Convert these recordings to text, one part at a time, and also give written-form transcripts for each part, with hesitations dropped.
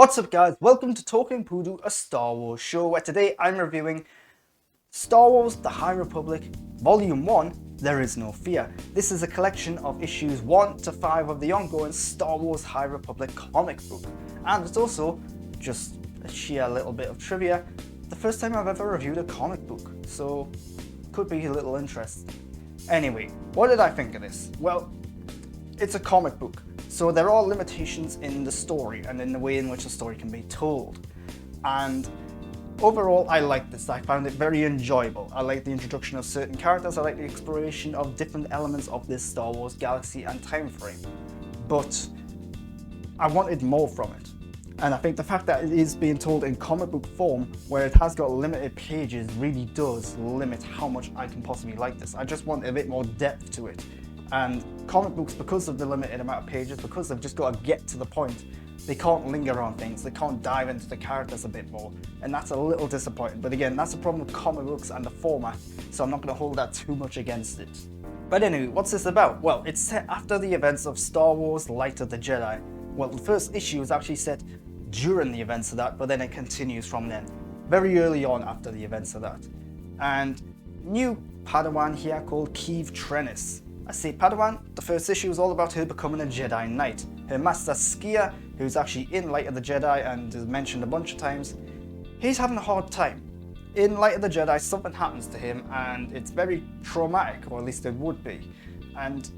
What's up guys, welcome to Talking Poodoo, a Star Wars show where today I'm reviewing Star Wars The High Republic Volume 1, There Is No Fear. This is a collection of issues 1 to 5 of the ongoing Star Wars High Republic comic book. And it's also, just a sheer little bit of trivia, the first time I've ever reviewed a comic book, so could be a little interesting. Anyway, what did I think of this? Well, it's a comic book, so there are limitations in the story and in the way in which the story can be told. And overall, I liked this. I found it very enjoyable. I like the introduction of certain characters. I like the exploration of different elements of this Star Wars galaxy and time frame. But I wanted more from it. And I think the fact that it is being told in comic book form, where it has got limited pages, really does limit how much I can possibly like this. I just want a bit more depth to it. And comic books, because of the limited amount of pages, because they've just got to get to the point, they can't linger on things, they can't dive into the characters a bit more, and that's a little disappointing. But again, that's the problem with comic books and the format, so I'm not going to hold that too much against it. But anyway, what's this about? Well, it's set after the events of Star Wars Light of the Jedi. Well, the first issue is actually set during the events of that, but then it continues from then, very early on after the events of that. And new Padawan here called Keeve Trennis. I say Padawan, the first issue is all about her becoming a Jedi Knight. Her master Skier, who's actually in Light of the Jedi and is mentioned a bunch of times, he's having a hard time. In Light of the Jedi, something happens to him and it's very traumatic, or at least it would be. And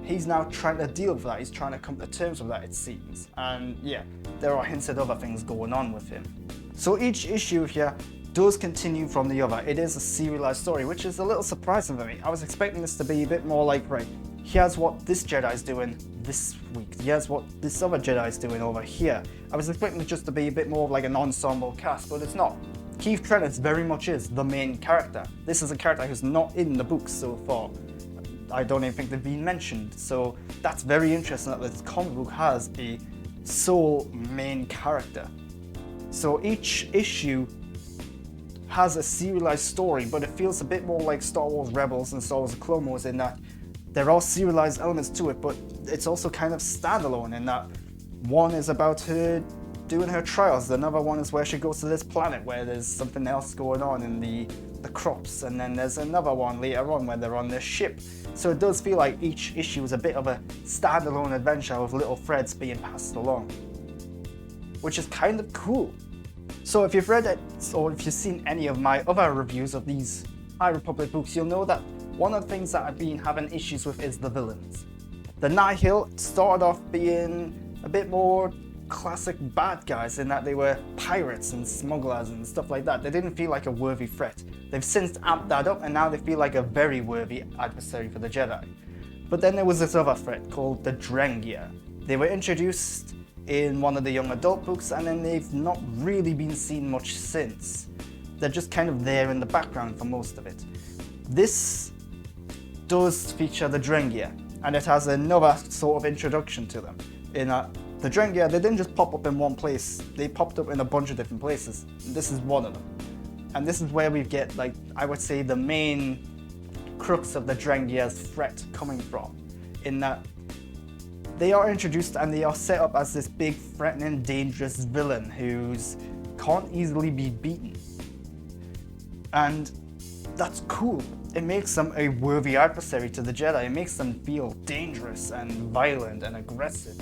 he's now trying to deal with that, he's trying to come to terms with that, it seems. And yeah, there are hints at other things going on with him. So each issue here does continue from the other. It is a serialized story, which is a little surprising for me. I was expecting this to be a bit more like, right, here's what this Jedi's doing this week, here's what this other Jedi's doing over here. I was expecting it just to be a bit more like an ensemble cast, but it's not. Keeve Trennis very much is the main character. This is a character who's not in the books so far. I don't even think they've been mentioned, so that's very interesting that this comic book has a sole main character. So each issue has a serialized story, but it feels a bit more like Star Wars Rebels and Star Wars The Clone Wars in that there are serialized elements to it, but it's also kind of standalone in that one is about her doing her trials, another one is where she goes to this planet where there's something else going on in the crops, and then there's another one later on where they're on this ship. So it does feel like each issue is a bit of a standalone adventure with little threads being passed along, which is kind of cool. So if you've read it, or if you've seen any of my other reviews of these High Republic books, you'll know that one of the things that I've been having issues with is the villains. The Nihil started off being a bit more classic bad guys in that they were pirates and smugglers and stuff like that. They didn't feel like a worthy threat. They've since amped that up and now they feel like a very worthy adversary for the Jedi. But then there was this other threat called the Drengir. They were introduced in one of the young adult books and then they've not really been seen much since. They're just kind of there in the background for most of it. This does feature the Drengir, and it has another sort of introduction to them. In the Drengir, they didn't just pop up in one place, they popped up in a bunch of different places. This is one of them. And this is where we get, like, I would say the main crux of the Drengir's threat coming from, in that they are introduced and they are set up as this big, threatening, dangerous villain who's can't easily be beaten. And that's cool. It makes them a worthy adversary to the Jedi. It makes them feel dangerous and violent and aggressive.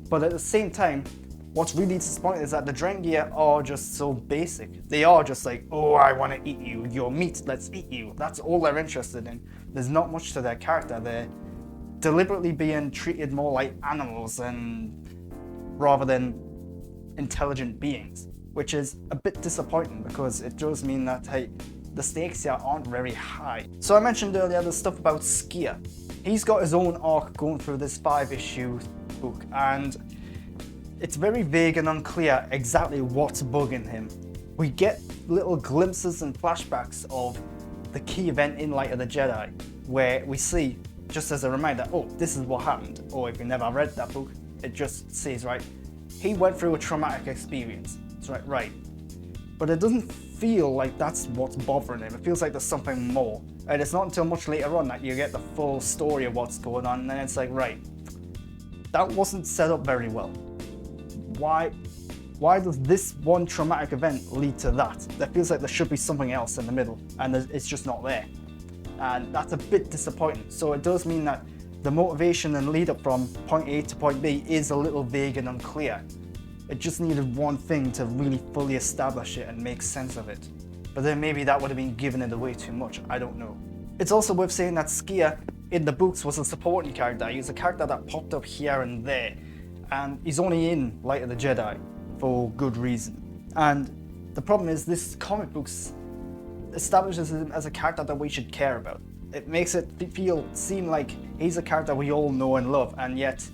But at the same time, what's really disappointing is that the Drengir are just so basic. They are just like, oh, I want to eat you. You're meat, let's eat you. That's all they're interested in. There's not much to their character. They're deliberately being treated more like animals rather than intelligent beings, which is a bit disappointing because it does mean that, hey, the stakes here aren't very high. So I mentioned earlier the stuff about Skier. He's got his own arc going through this 5-issue book, and it's very vague and unclear exactly what's bugging him. We get little glimpses and flashbacks of the key event in Light of the Jedi, where we see, just as a reminder, oh, this is what happened. Or if you never read that book, it just says, right, he went through a traumatic experience. It's right. But it doesn't feel like that's what's bothering him. It feels like there's something more. And it's not until much later on that you get the full story of what's going on, and then it's like, right, that wasn't set up very well. Why? Why does this one traumatic event lead to that? There feels like there should be something else in the middle, and it's just not there. And that's a bit disappointing. So it does mean that the motivation and lead up from point A to point B is a little vague and unclear. It just needed one thing to really fully establish it and make sense of it. But then maybe that would have been giving it away too much, I don't know. It's also worth saying that Skia in the books was a supporting character. He was a character that popped up here and there, and he's only in Light of the Jedi for good reason. And the problem is this comic books establishes him as a character that we should care about. It makes it seem like he's a character we all know and love, and yet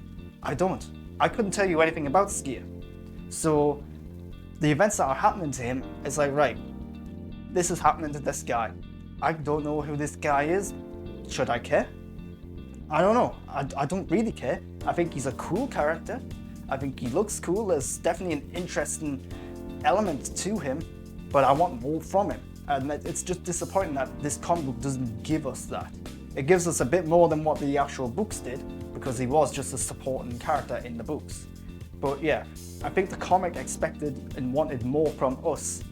I don't. I couldn't tell you anything about Skia. So the events that are happening to him, it's like, right, this is happening to this guy. I don't know who this guy is. Should I care? I don't know. I don't really care. I think he's a cool character. I think he looks cool. There's definitely an interesting element to him, but I want more from him. And it's just disappointing that this comic book doesn't give us that. It gives us a bit more than what the actual books did, because he was just a supporting character in the books. But yeah, I think the comic expected and wanted more from us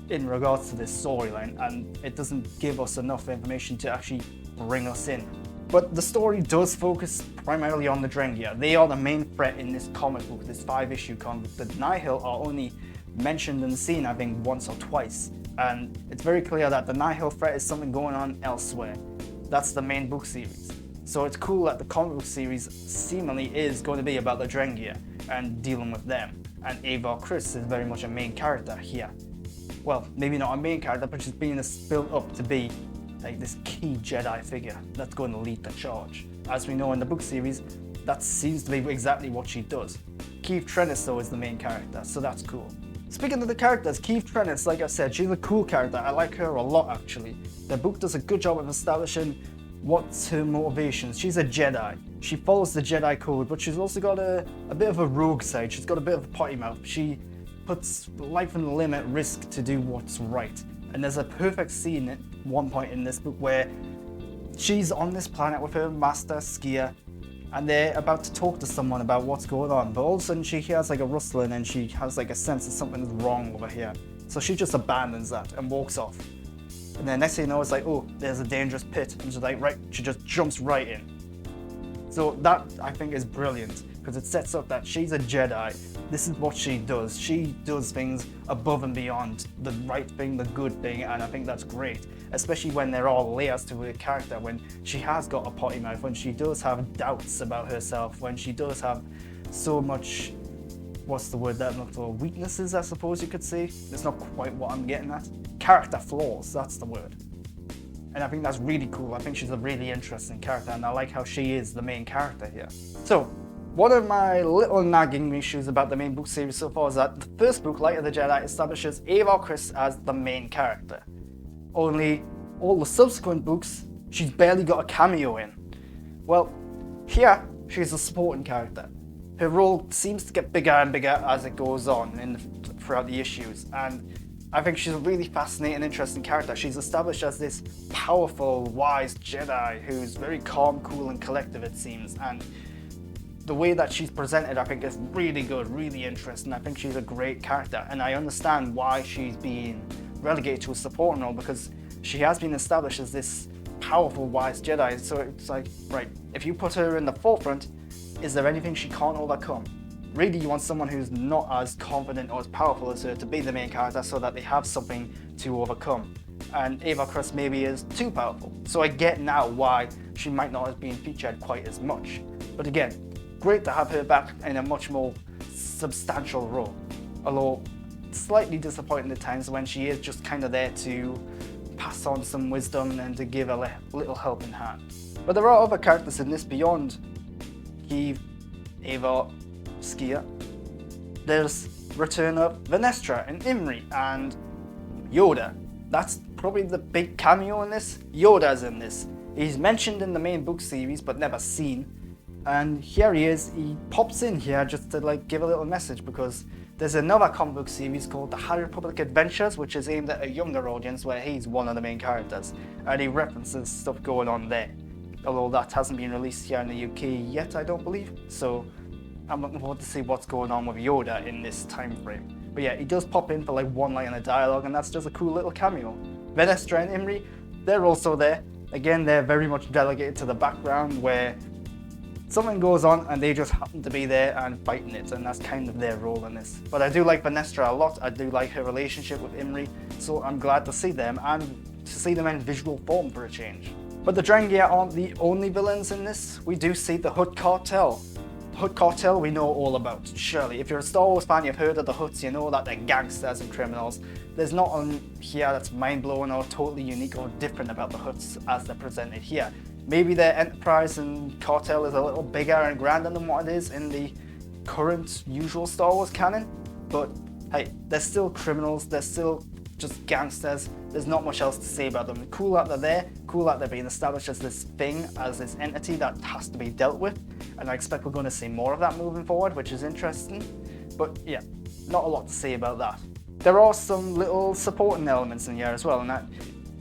in regards to this storyline, and it doesn't give us enough information to actually bring us in. But the story does focus primarily on the Drengir. They are the main threat in this comic book, this 5-issue comic book. The Nihil are only mentioned and seen, I think, once or twice. And it's very clear that the Nihil threat is something going on elsewhere. That's the main book series. So it's cool that the comic book series seemingly is going to be about the Drengir and dealing with them. And Avar Kriss is very much a main character here. Well, maybe not a main character, but she's being built up to be like this key Jedi figure that's going to lead the charge. As we know in the book series, that seems to be exactly what she does. Keith Trennis, though, is the main character, so that's cool. Speaking of the characters, Keith Trennis, like I said, she's a cool character. I like her a lot, actually. The book does a good job of establishing what's her motivations. She's a Jedi. She follows the Jedi code, but she's also got a bit of a rogue side. She's got a bit of a potty mouth. She puts life and limb at risk to do what's right. And there's a perfect scene at one point in this book where she's on this planet with her master, Skia, and they're about to talk to someone about what's going on. But all of a sudden she hears like a rustling and she has like a sense that something's wrong over here. So she just abandons that and walks off. And then next thing you know, it's like, oh, there's a dangerous pit. And she's like, right, she just jumps right in. So that, I think, is brilliant, because it sets up that she's a Jedi. This is what she does. She does things above and beyond the right thing, the good thing, and I think that's great. Especially when there are layers to her character, when she has got a potty mouth, when she does have doubts about herself, when she does have so much, what's the word that I'm looking for, weaknesses, I suppose you could say. It's not quite what I'm getting at. Character flaws, that's the word. And I think that's really cool. I think she's a really interesting character, and I like how she is the main character here. So, one of my little nagging issues about the main book series so far is that the first book, Light of the Jedi, establishes Avar Kriss as the main character. Only all the subsequent books, she's barely got a cameo in. Well, here, she's a supporting character. Her role seems to get bigger and bigger as it goes on throughout the issues, and I think she's a really fascinating, interesting character. She's established as this powerful, wise Jedi who's very calm, cool, and collective, it seems. And the way that she's presented, I think, is really good, really interesting. I think she's a great character, and I understand why she's being relegated to a supporting role, because she has been established as this powerful, wise Jedi. So it's like, right, if you put her in the forefront, is there anything she can't overcome? Really, you want someone who's not as confident or as powerful as her to be the main character, so that they have something to overcome. And Avar Kriss maybe is too powerful. So I get now why she might not have been featured quite as much. But again, great to have her back in a much more substantial role. Although slightly disappointing at times when she is just kind of there to pass on some wisdom and to give a little helping hand. But there are other characters in this beyond Keith, Avar, Skia. There's return of Venestra and Imri and Yoda. That's probably the big cameo in this. Yoda's in this. He's mentioned in the main book series but never seen. And here he is. He pops in here just to like give a little message, because there's another comic book series called The High Republic Adventures, which is aimed at a younger audience, where he's one of the main characters. And he references stuff going on there. Although that hasn't been released here in the UK yet, I don't believe. So I'm looking forward to see what's going on with Yoda in this time frame. But yeah, he does pop in for like one line of dialogue, and that's just a cool little cameo. Venestra and Imri, they're also there. Again, they're very much delegated to the background where something goes on and they just happen to be there and fighting it, and that's kind of their role in this. But I do like Venestra a lot. I do like her relationship with Imri, so I'm glad to see them and to see them in visual form for a change. But the Drengir aren't the only villains in this. We do see the Hutt Cartel. The Hutt Cartel we know all about, surely. If you're a Star Wars fan, you've heard of the Hutts, you know that they're gangsters and criminals. There's not one here that's mind-blowing or totally unique or different about the Hutts as they're presented here. Maybe their enterprise and cartel is a little bigger and grander than what it is in the current usual Star Wars canon, but hey, they're still criminals, they're still just gangsters. There's not much else to say about them. Cool that they're there, cool that they're being established as this thing, as this entity that has to be dealt with, and I expect we're going to see more of that moving forward, which is interesting. But yeah, not a lot to say about that. There are some little supporting elements in here as well, and that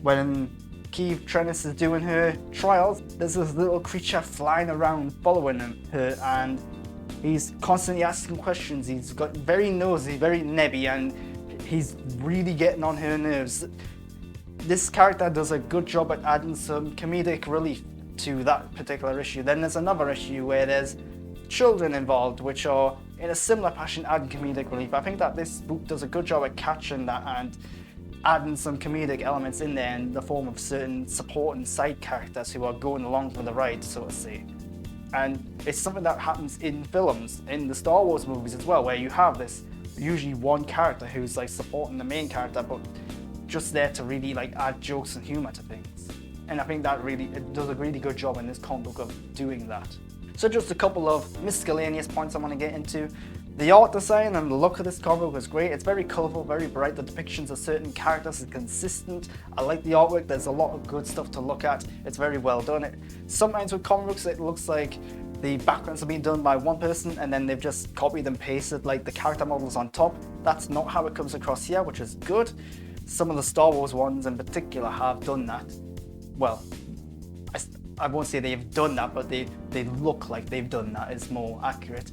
when Keeve Trennis is doing her trials, there's this little creature flying around following her, and he's constantly asking questions. He's got very nosy, very nebby, and he's really getting on her nerves. This character does a good job at adding some comedic relief to that particular issue. Then there's another issue where there's children involved, which are in a similar fashion adding comedic relief. I think that this book does a good job at catching that and adding some comedic elements in there in the form of certain supporting side characters who are going along for the ride, so to say. And it's something that happens in films, in the Star Wars movies as well, where you have this usually one character who's like supporting the main character, but just there to really like add jokes and humor to things. And I think that it does a really good job in this comic book of doing that. So just a couple of miscellaneous points I want to get into. The art design and the look of this comic book is great. It's very colourful, very bright. The depictions of certain characters is consistent. I like the artwork. There's a lot of good stuff to look at. It's very well done. Sometimes with comic books it looks like the backgrounds have been done by one person and then they've just copied and pasted like the character models on top. That's not how it comes across here, which is good. Some of the Star Wars ones in particular have done that. Well, I won't say they've done that, but they look like they've done that. It's more accurate,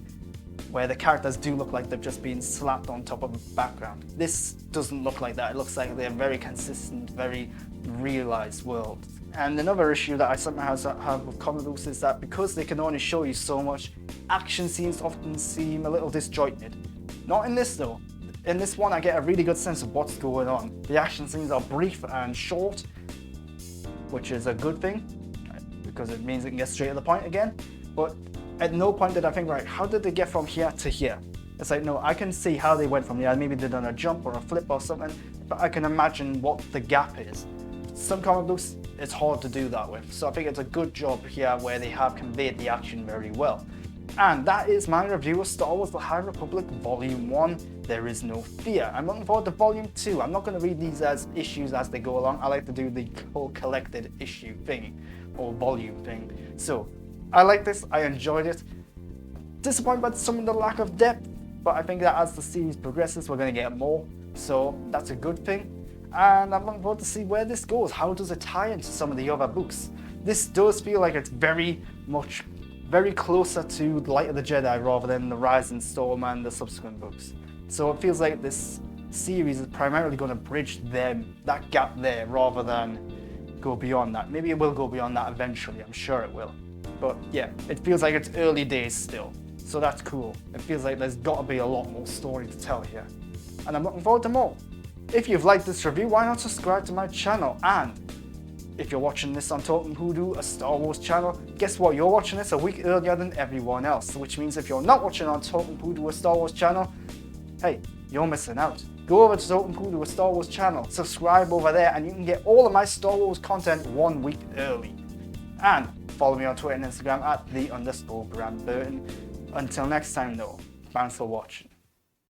where the characters do look like they've just been slapped on top of a background. This doesn't look like that. It looks like they're very consistent, very realized world. And another issue that I sometimes have with comic books is that because they can only show you so much, action scenes often seem a little disjointed. Not in this though. In this one I get a really good sense of what's going on. The action scenes are brief and short, which is a good thing, because it means it can get straight to the point again. But at no point did I think, right, how did they get from here to here? It's like, no, I can see how they went from here. Maybe they've done a jump or a flip or something, but I can imagine what the gap is. Some comic books, it's hard to do that with. So I think it's a good job here where they have conveyed the action very well. And that is my review of Star Wars The High Republic Volume 1, There Is No Fear. I'm looking forward to Volume 2. I'm not going to read these as issues as they go along. I like to do the whole collected issue thing, or volume thing. So, I like this, I enjoyed it. Disappointed by some of the lack of depth, but I think that as the series progresses, we're going to get more. So, that's a good thing. And I'm looking forward to see where this goes. How does it tie into some of the other books? This does feel like it's very closer to Light of the Jedi rather than the Rise and Storm and the subsequent books. So it feels like this series is primarily going to bridge that gap there rather than go beyond that. Maybe it will go beyond that eventually, I'm sure it will. But yeah, it feels like it's early days still. So that's cool. It feels like there's got to be a lot more story to tell here. And I'm looking forward to more. If you've liked this review, why not subscribe to my channel? And if you're watching this on Talking Hoodoo, a Star Wars channel, guess what? You're watching this a week earlier than everyone else. Which means if you're not watching on Talking Hoodoo, a Star Wars channel, hey, you're missing out. Go over to Talking Hoodoo, a Star Wars channel, subscribe over there, and you can get all of my Star Wars content 1 week early. And follow me on Twitter and Instagram at @the_Grant Burton. Until next time though, thanks for watching.